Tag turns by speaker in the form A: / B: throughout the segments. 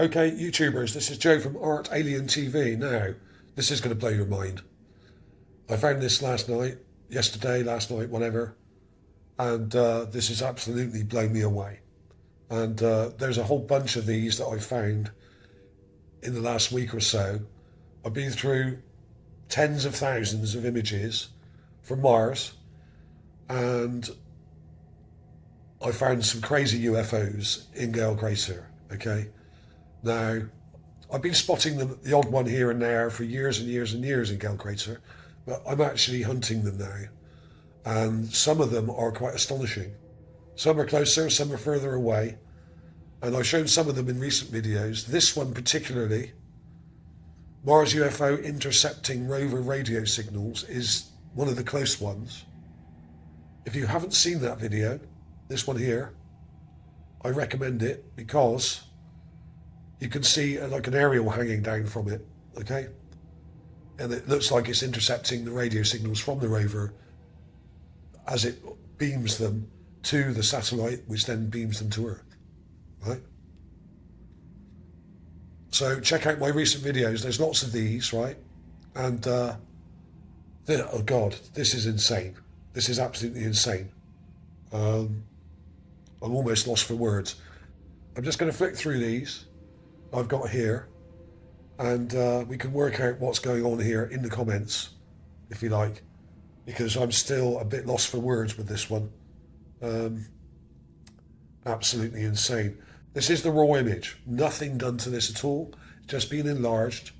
A: Okay, YouTubers, this is Joe from Art Alien TV. Now, this is going to blow your mind. I found this last night, whatever, and this has absolutely blown me away. And there's a whole bunch of these that I've found in the last week or so. I've been through tens of thousands of images from Mars, and I found some crazy UFOs in Gale Crater, okay? Now, I've been spotting them, the odd one here and there for years and years and years in Gale Crater, but I'm actually hunting them now. And some of them are quite astonishing. Some are closer, some are further away. And I've shown some of them in recent videos. This one particularly, Mars UFO intercepting rover radio signals, is one of the close ones. If you haven't seen that video, this one here, I recommend it because you can see like an aerial hanging down from it, okay? And it looks like it's intercepting the radio signals from the rover as it beams them to the satellite, which then beams them to Earth, right? So check out my recent videos. There's lots of these, right? And, oh God, this is insane. This is absolutely insane. I'm almost lost for words. I'm just going to flick through these I've got here, and we can work out what's going on here in the comments, if you like, because I'm still a bit lost for words with this one. Absolutely insane. This is the raw image. Nothing done to this at all. It's just been enlarged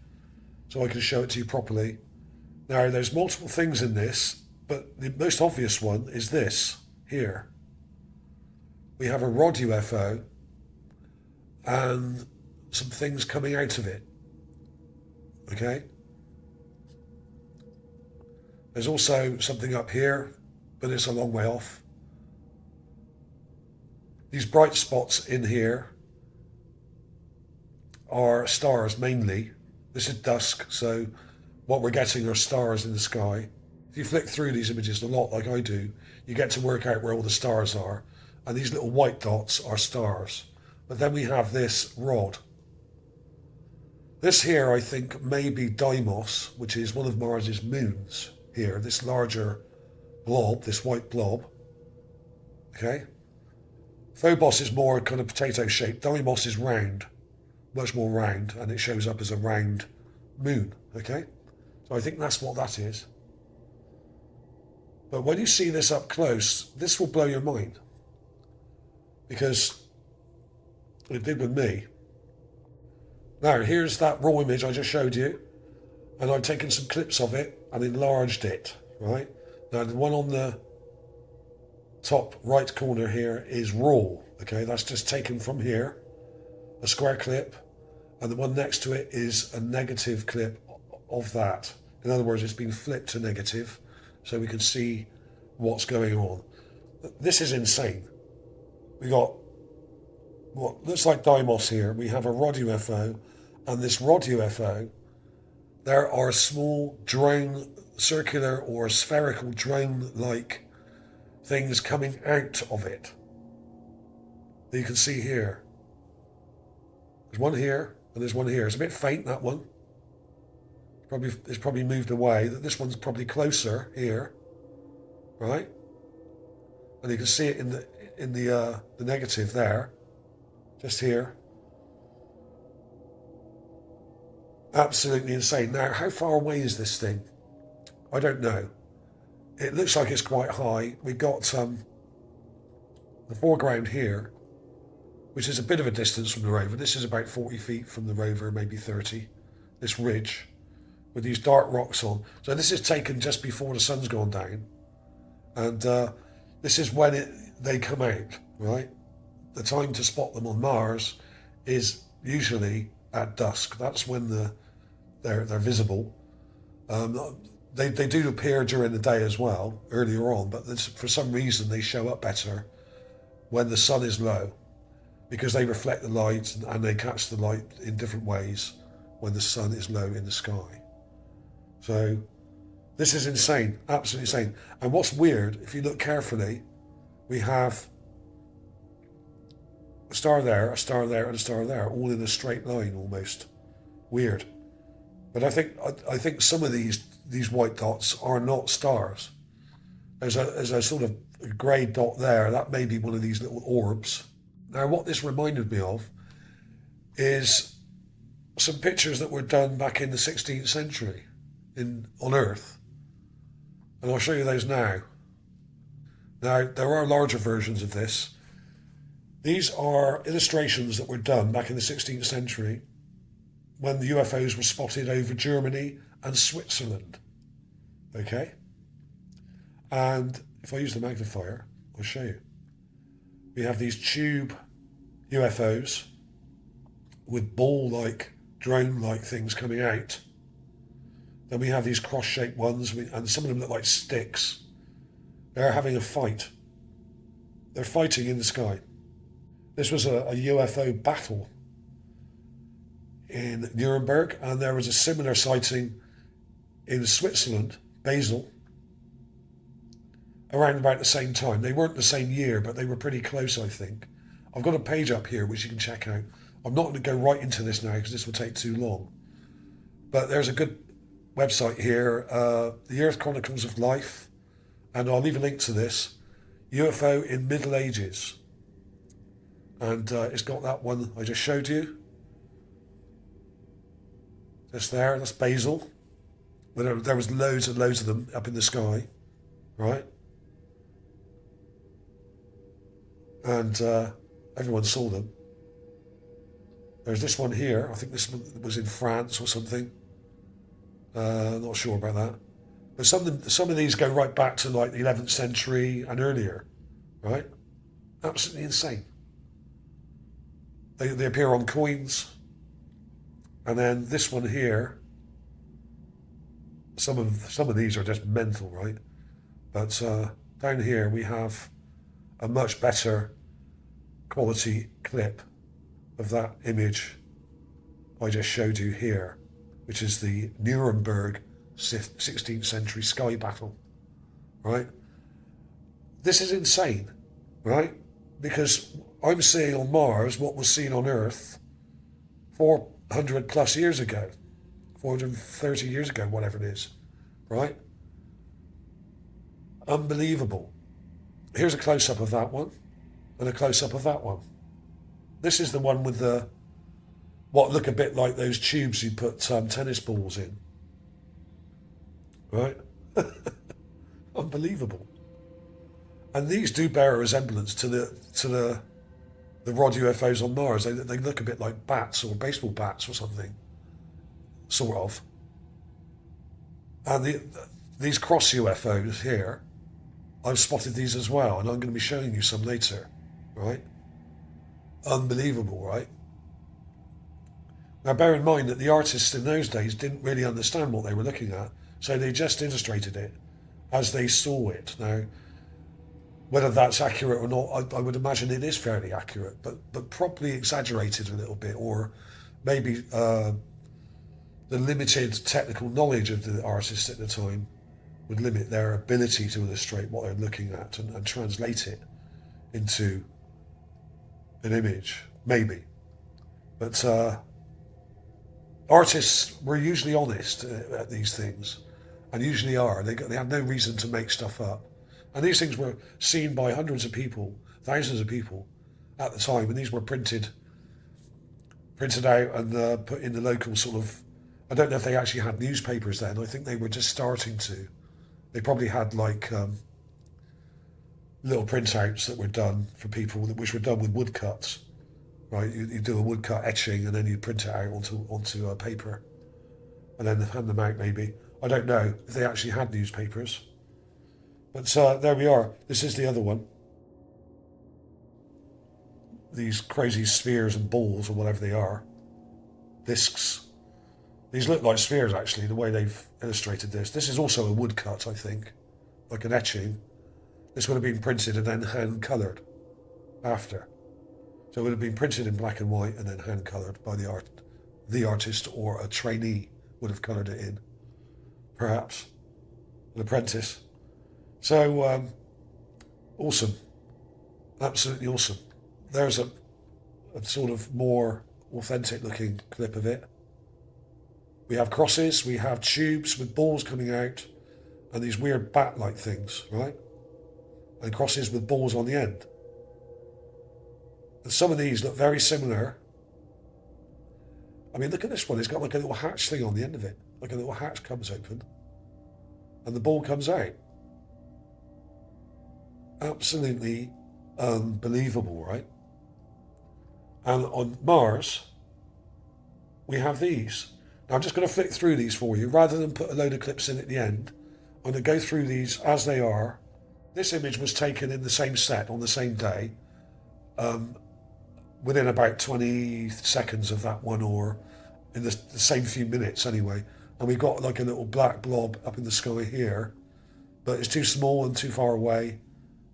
A: so I can show it to you properly. Now, there's multiple things in this, but the most obvious one is this here. We have a rod UFO and some things coming out of it, okay? There's also something up here, but it's a long way off. These bright spots in here are stars mainly. This is dusk, so what we're getting are stars in the sky. If you flick through these images a lot, like I do, you get to work out where all the stars are, and these little white dots are stars. But then we have this rod. This here, I think, may be Deimos, which is one of Mars's moons here, this larger blob, this white blob, okay? Phobos is more kind of potato-shaped. Deimos is round, much more round, and it shows up as a round moon, okay? So I think that's what that is. But when you see this up close, this will blow your mind, because it did with me. Now, here's that raw image I just showed you, and I've taken some clips of it and enlarged it, right? Now, the one on the top right corner here is raw, okay? That's just taken from here, a square clip, and the one next to it is a negative clip of that. In other words, it's been flipped to negative, so we can see what's going on. This is insane. We got what looks like Deimos here. We have a rod UFO, and this rod UFO, there are small drone, circular or spherical drone-like things coming out of it that you can see here. There's one here, and there's one here. It's a bit faint, that one. It's probably moved away. This one's probably closer here, right? And you can see it in the negative there, just here. Absolutely insane. Now, how far away is this thing? I don't know. It looks like it's quite high. We've got the foreground here, which is a bit of a distance from the rover. This is about 40 feet from the rover, maybe 30. This ridge with these dark rocks on. So this is taken just before the sun's gone down. And this is when they come out, right? The time to spot them on Mars is usually at dusk. That's when they're visible. They do appear during the day as well, earlier on, but for some reason they show up better when the sun is low, because they reflect the light and they catch the light in different ways when the sun is low in the sky. So this is insane, absolutely insane. And what's weird, if you look carefully, we have a star there, a star there, and a star there, all in a straight line almost. Weird. But I think some of these white dots are not stars. There's a sort of grey dot there. That may be one of these little orbs. Now, what this reminded me of is some pictures that were done back in the 16th century on Earth. And I'll show you those now. Now, there are larger versions of this. These are illustrations that were done back in the 16th century when the UFOs were spotted over Germany and Switzerland. Okay? And if I use the magnifier, I'll show you. We have these tube UFOs with ball-like, drone-like things coming out. Then we have these cross-shaped ones, and some of them look like sticks. They're having a fight. They're fighting in the sky. This was a UFO battle in Nuremberg, and there was a similar sighting in Switzerland, Basel, around about the same time. They weren't the same year, but they were pretty close, I think. I've got a page up here which you can check out. I'm not going to go right into this now because this will take too long. But there's a good website here, The Earth Chronicles of Life, and I'll leave a link to this, UFO in Middle Ages. And it's got that one I just showed you. Just there, that's Basel. There was loads and loads of them up in the sky, right? And everyone saw them. There's this one here. I think this one was in France or something. Not sure about that. But some of these go right back to like the 11th century and earlier, right? Absolutely insane. They appear on coins. And then this one here, some of these are just mental, right? But down here we have a much better quality clip of that image I just showed you here, which is the Nuremberg 16th century sky battle, right? This is insane, right? Because I'm seeing on Mars what was seen on Earth 400 plus years ago, 430 years ago, whatever it is, right? Unbelievable. Here's a close-up of that one and a close-up of that one. This is the one with what look a bit like those tubes you put tennis balls in, right? Unbelievable. And these do bear a resemblance to the rod UFOs on Mars. They look a bit like bats or baseball bats or something, sort of. And these cross UFOs here, I've spotted these as well, and I'm going to be showing you some later, right? Unbelievable, right? Now, bear in mind that the artists in those days didn't really understand what they were looking at, so they just illustrated it as they saw it. Now, whether that's accurate or not, I would imagine it is fairly accurate, but probably exaggerated a little bit, or maybe the limited technical knowledge of the artists at the time would limit their ability to illustrate what they're looking at and translate it into an image, maybe. But artists were usually honest at these things, and usually are. They had no reason to make stuff up. And these things were seen by hundreds of people, thousands of people at the time, and these were printed out and put in the local sort of, I don't know if they actually had newspapers then. I think they were just starting to. They probably had like little printouts that were done for people, which were done with woodcuts, right? You do a woodcut etching and then you print it out onto paper and then hand them out maybe. I don't know if they actually had newspapers. But there we are. This is the other one. These crazy spheres and balls or whatever they are. Discs. These look like spheres, actually, the way they've illustrated this. This is also a woodcut, I think, like an etching. This would have been printed and then hand-coloured after. So it would have been printed in black and white and then hand-coloured by the artist, or a trainee would have coloured it in, perhaps, an apprentice. So, awesome. Absolutely awesome. There's a sort of more authentic looking clip of it. We have crosses, we have tubes with balls coming out, and these weird bat-like things, right? And crosses with balls on the end. And some of these look very similar. I mean, look at this one. It's got like a little hatch thing on the end of it. Like a little hatch comes open. And the ball comes out. Absolutely unbelievable, right? And on Mars, we have these. Now, I'm just going to flick through these for you. Rather than put a load of clips in at the end, I'm going to go through these as they are. This image was taken in the same set on the same day, within about 20 seconds of that one, or in the same few minutes anyway. And we've got like a little black blob up in the sky here, but it's too small and too far away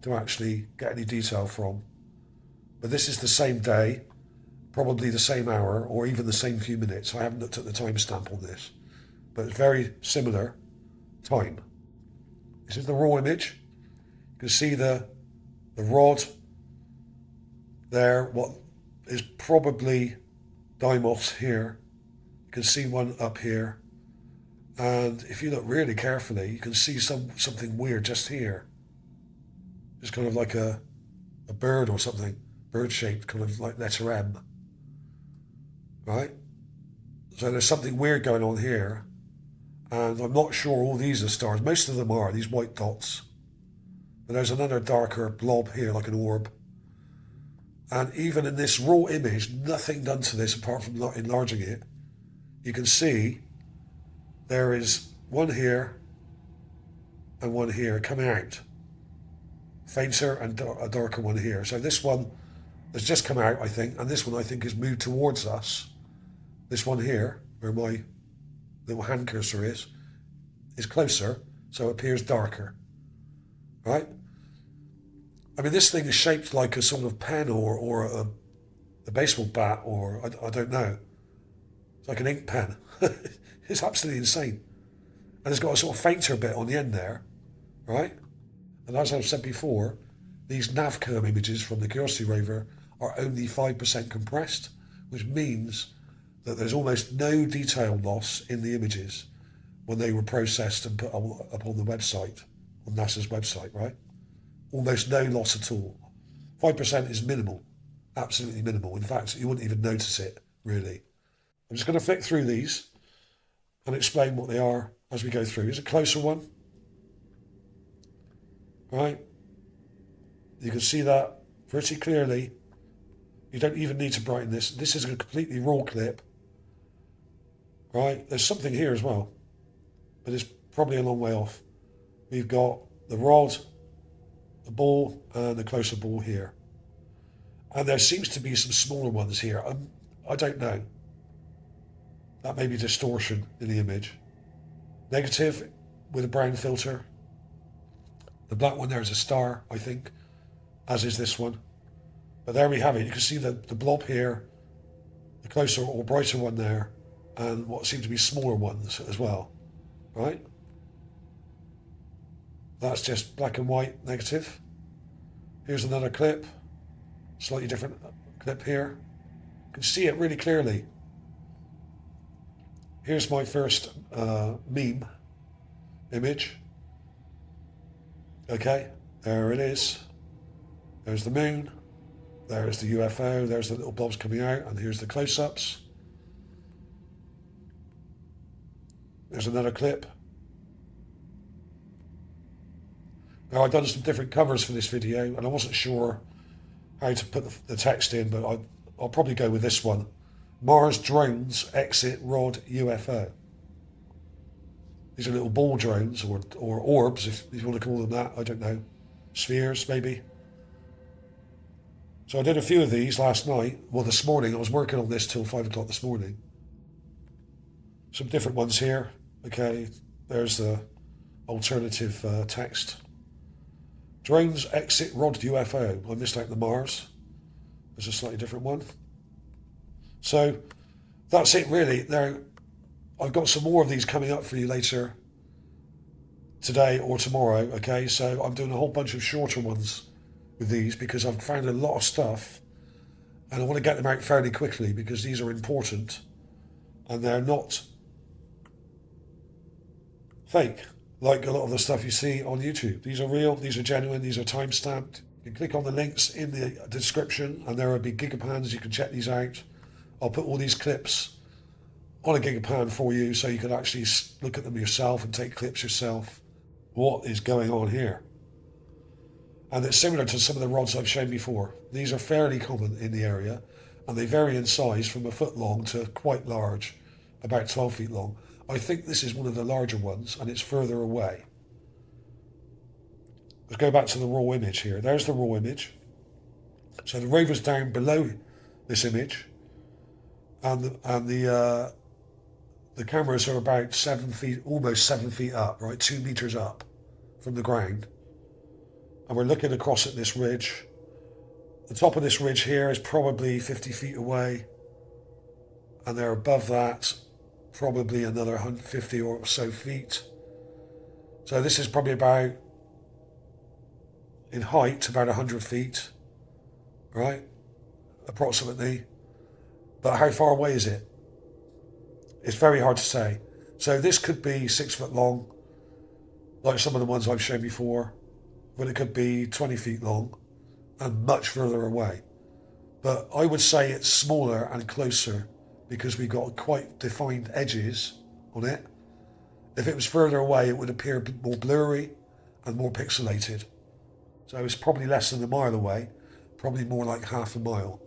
A: to actually get any detail from. But this is the same day, probably the same hour, or even the same few minutes. I haven't looked at the timestamp on this, but it's very similar time. This is the raw image. You can see the rod there, what is probably Deimos here. You can see one up here. And if you look really carefully, you can see something weird just here. It's kind of like a bird or something, bird-shaped, kind of like letter M. Right? So there's something weird going on here. And I'm not sure all these are stars. Most of them are, these white dots. But there's another darker blob here, like an orb. And even in this raw image, nothing done to this apart from not enlarging it. You can see there is one here and one here coming out. Fainter and a darker one here. So this one has just come out, I think, and this one I think has moved towards us. This one here, where my little hand cursor is closer, so it appears darker. Right? I mean, this thing is shaped like a sort of pen or a baseball bat, or I don't know. It's like an ink pen. It's absolutely insane. And it's got a sort of fainter bit on the end there, right? And as I've said before, these NAVR images from the Curiosity Rover are only 5% compressed, which means that there's almost no detail loss in the images when they were processed and put up on the website, on NASA's website, right? Almost no loss at all. 5% is minimal, absolutely minimal. In fact, you wouldn't even notice it, really. I'm just going to flick through these and explain what they are as we go through. Here's a closer one. Right? You can see that pretty clearly. You don't even need to brighten this. This is a completely raw clip. Right? There's something here as well, but it's probably a long way off. We've got the rod, the ball, and the closer ball here. And there seems to be some smaller ones here. I don't know. That may be distortion in the image. Negative with a brown filter. The black one there is a star, I think, as is this one. But there we have it. You can see the blob here, the closer or brighter one there, and what seem to be smaller ones as well, right? That's just black and white negative. Here's another clip, slightly different clip here. You can see it really clearly. Here's my first meme image. Okay, there it is. There's the moon. There's the UFO. There's the little blobs coming out. And here's the close-ups. There's another clip. Now, I've done some different covers for this video, and I wasn't sure how to put the text in, but I'll probably go with this one. Mars drones exit rod UFO. These are little ball drones, or orbs, if you want to call them that. I don't know. Spheres, maybe. So I did a few of these last night. Well, this morning. I was working on this till 5 o'clock this morning. Some different ones here. Okay, there's the alternative text. Drones exit rod UFO. I missed out the Mars. There's a slightly different one. So that's it really. Now, I've got some more of these coming up for you later today or tomorrow, okay? So I'm doing a whole bunch of shorter ones with these because I've found a lot of stuff And I want to get them out fairly quickly because these are important and they're not fake like a lot of the stuff you see on YouTube. These are real, these are genuine, these are time-stamped. You can click on the links in the description and there will be Gigapans. You can check these out. I'll put all these clips on a Gigapan for you so you can actually look at them yourself and take clips yourself. What is going on here? And it's similar to some of the rods I've shown before. These are fairly common in the area and they vary in size from a foot long to quite large, about 12 feet long. I think this is one of the larger ones and it's further away. Let's go back to the raw image here. There's the raw image. So the rover's down below this image and the cameras are about 7 feet, almost 7 feet up, right? 2 meters up from the ground. And we're looking across at this ridge. The top of this ridge here is probably 50 feet away. And they're above that, probably another 150 or so feet. So this is probably about, in height, about 100 feet, right? Approximately. But how far away is it? It's very hard to say. So this could be 6 foot long, like some of the ones I've shown before, but it could be 20 feet long and much further away. But I would say it's smaller and closer because we've got quite defined edges on it. If it was further away, it would appear more blurry and more pixelated. So it's probably less than a mile away, probably more like half a mile.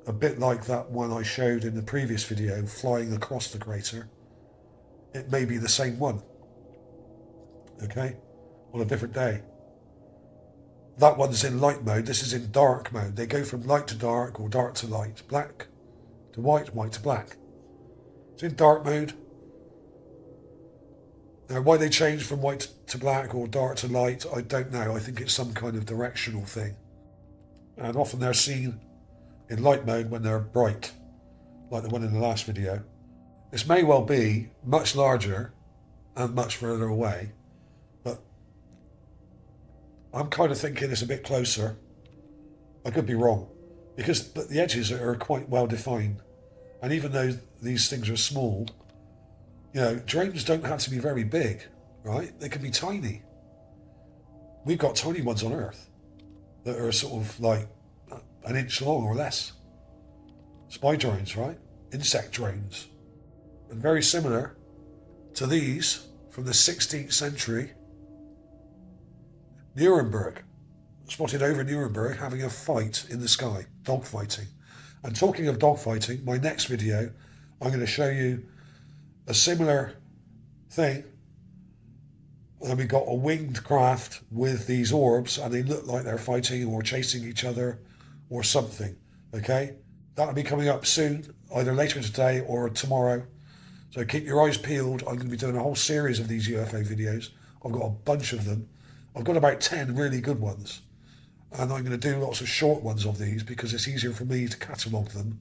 A: A bit like that one I showed in the previous video, flying across the crater. It may be the same one, okay, on a different day. That one's in light mode, this is in dark mode. They go from light to dark or dark to light, black to white, white to black. It's in dark mode. Now why they change from white to black or dark to light, I don't know. I think it's some kind of directional thing. And often they're seen in light mode when they're bright, like the one in the last video. This may well be much larger and much further away, but I'm kind of thinking it's a bit closer. I could be wrong, because the edges are quite well defined. And even though these things are small, you know, drones don't have to be very big, right? They can be tiny. We've got tiny ones on Earth that are sort of like an inch long or less. Spy drones, right? Insect drones. And very similar to these from the 16th century, Nuremberg, spotted over Nuremberg having a fight in the sky, dogfighting. And talking of dogfighting, my next video, I'm going to show you a similar thing. And we got a winged craft with these orbs and they look like they're fighting or chasing each other or something, okay? That'll be coming up soon, either later today or tomorrow. So keep your eyes peeled. I'm going to be doing a whole series of these UFO videos. I've got a bunch of them. I've got about 10 really good ones. And I'm going to do lots of short ones of these because it's easier for me to catalogue them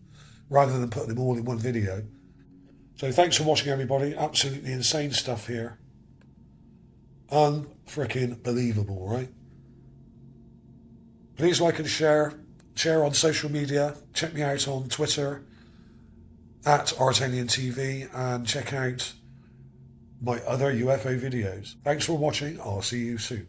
A: rather than putting them all in one video. So thanks for watching, everybody. Absolutely insane stuff here. Unfreaking believable, right? Please like and share on social media. Check me out on Twitter at ArtAlienTV and check out my other UFO videos. Thanks for watching. I'll see you soon.